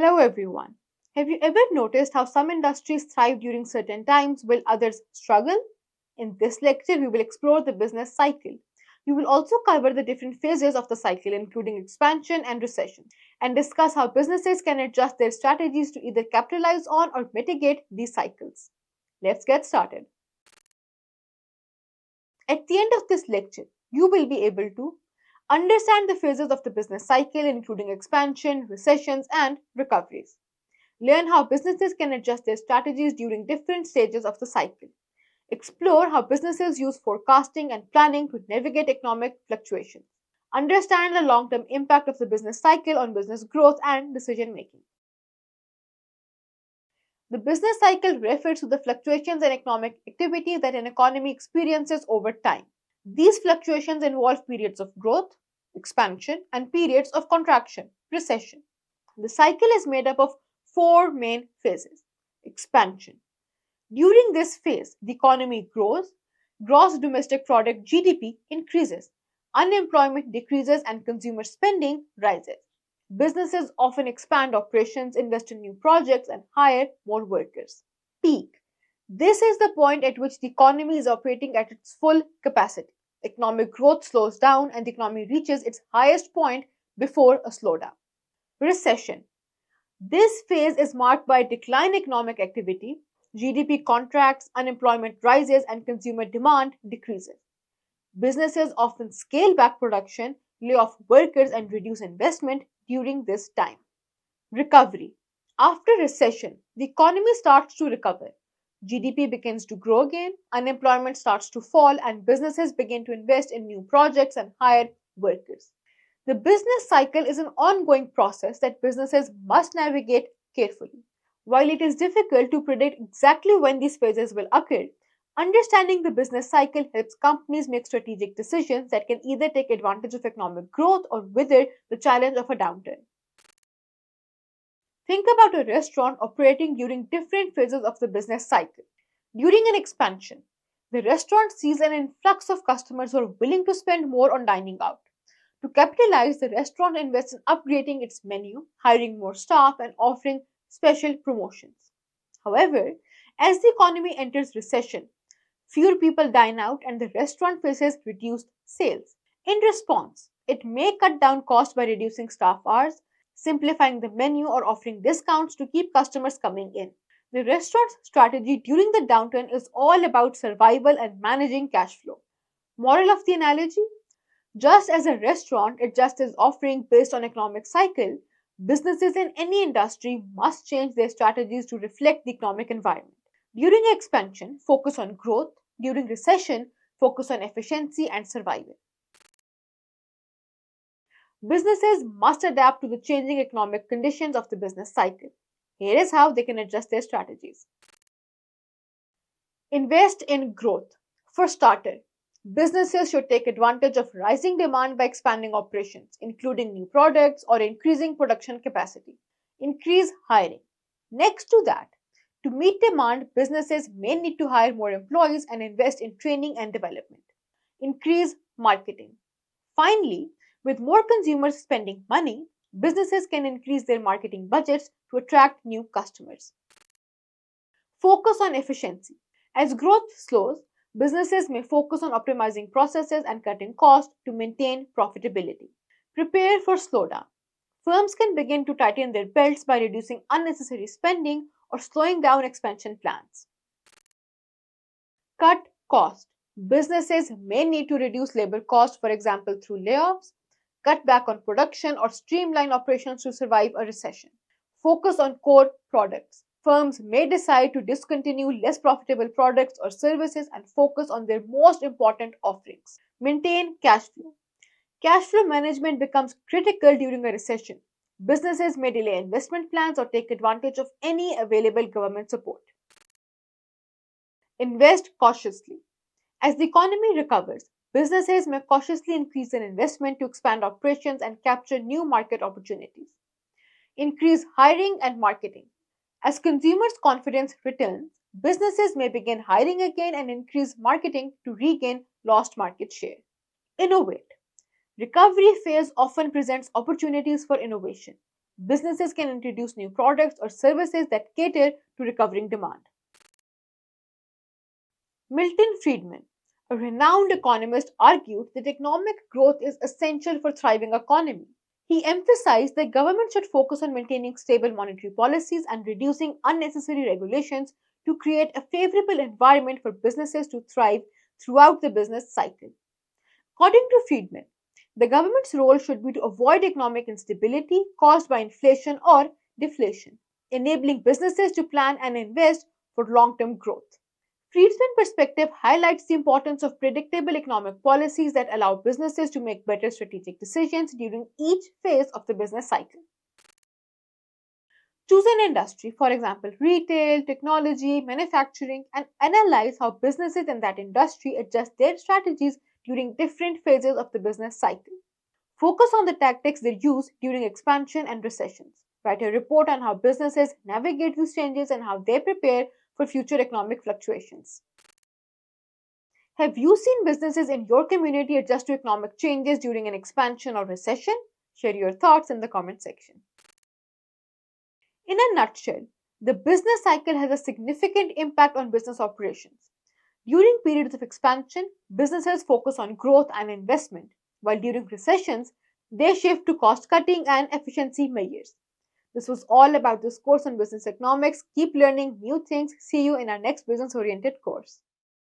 Hello everyone. Have you ever noticed how some industries thrive during certain times while others struggle? In this lecture, we will explore the business cycle. We will also cover the different phases of the cycle, including expansion and recession, and discuss how businesses can adjust their strategies to either capitalize on or mitigate these cycles. Let's get started. At the end of this lecture, you will be able to understand the phases of the business cycle, including expansion, recessions, and recoveries. Learn how businesses can adjust their strategies during different stages of the cycle. Explore how businesses use forecasting and planning to navigate economic fluctuations. Understand the long term impact of the business cycle on business growth and decision making. The business cycle refers to the fluctuations in economic activity that an economy experiences over time. These fluctuations involve periods of growth, expansion, and periods of contraction, recession. The cycle is made up of four main phases. Expansion. During this phase, the economy grows, gross domestic product GDP increases, unemployment decreases, and consumer spending rises. Businesses often expand operations, invest in new projects, and hire more workers. Peak. This is the point at which the economy is operating at its full capacity. Economic growth slows down and the economy reaches its highest point before a slowdown. Recession. This phase is marked by decline in economic activity, GDP contracts, unemployment rises, and consumer demand decreases. Businesses often scale back production, lay off workers, and reduce investment during this time. Recovery. After recession, the economy starts to recover. GDP begins to grow again, unemployment starts to fall, and businesses begin to invest in new projects and hire workers. The business cycle is an ongoing process that businesses must navigate carefully. While it is difficult to predict exactly when these phases will occur, understanding the business cycle helps companies make strategic decisions that can either take advantage of economic growth or wither the challenge of a downturn. Think about a restaurant operating during different phases of the business cycle. During an expansion, the restaurant sees an influx of customers who are willing to spend more on dining out. To capitalize, the restaurant invests in upgrading its menu, hiring more staff, and offering special promotions. However, as the economy enters recession, fewer people dine out and the restaurant faces reduced sales. In response, it may cut down costs by reducing staff hours, simplifying the menu, or offering discounts to keep customers coming in. The restaurant's strategy during the downturn is all about survival and managing cash flow. Moral of the analogy? Just as a restaurant adjusts its offering based on economic cycle, businesses in any industry must change their strategies to reflect the economic environment. During expansion, focus on growth. During recession, focus on efficiency and survival. Businesses must adapt to the changing economic conditions of the business cycle. Here is how they can adjust their strategies. Invest in growth. For starter, businesses should take advantage of rising demand by expanding operations, including new products or increasing production capacity. Increase hiring. Next to that, to meet demand, businesses may need to hire more employees and invest in training and development. Increase marketing. Finally, with more consumers spending money, businesses can increase their marketing budgets to attract new customers. Focus on efficiency. As growth slows, businesses may focus on optimizing processes and cutting costs to maintain profitability. Prepare for slowdown. Firms can begin to tighten their belts by reducing unnecessary spending or slowing down expansion plans. Cut cost. Businesses may need to reduce labor costs, for example, through layoffs, cut back on production, or streamline operations to survive a recession. Focus on core products. Firms may decide to discontinue less profitable products or services and focus on their most important offerings. Maintain cash flow. Cash flow management becomes critical during a recession. Businesses may delay investment plans or take advantage of any available government support. Invest cautiously. As the economy recovers, businesses may cautiously increase their investment to expand operations and capture new market opportunities. Increase hiring and marketing. As consumers' confidence returns, businesses may begin hiring again and increase marketing to regain lost market share. Innovate. Recovery phase often presents opportunities for innovation. businesses can introduce new products or services that cater to recovering demand. Milton Friedman, a renowned economist, argued that economic growth is essential for thriving economy. He emphasized that government should focus on maintaining stable monetary policies and reducing unnecessary regulations to create a favorable environment for businesses to thrive throughout the business cycle. According to Friedman, the government's role should be to avoid economic instability caused by inflation or deflation, enabling businesses to plan and invest for long term growth. Friedman's perspective highlights the importance of predictable economic policies that allow businesses to make better strategic decisions during each phase of the business cycle. Choose an industry, for example, retail, technology, manufacturing, and analyze how businesses in that industry adjust their strategies during different phases of the business cycle. Focus on the tactics they use during expansion and recessions. Write a report on how businesses navigate these changes and how they prepare for future economic fluctuations. Have you seen businesses in your community adjust to economic changes during an expansion or recession? Share your thoughts in the comment section. In a nutshell, the business cycle has a significant impact on business operations. During periods of expansion, businesses focus on growth and investment, while during recessions, they shift to cost cutting and efficiency measures. This was all about this course on business economics. Keep learning new things. See you in our next business oriented course.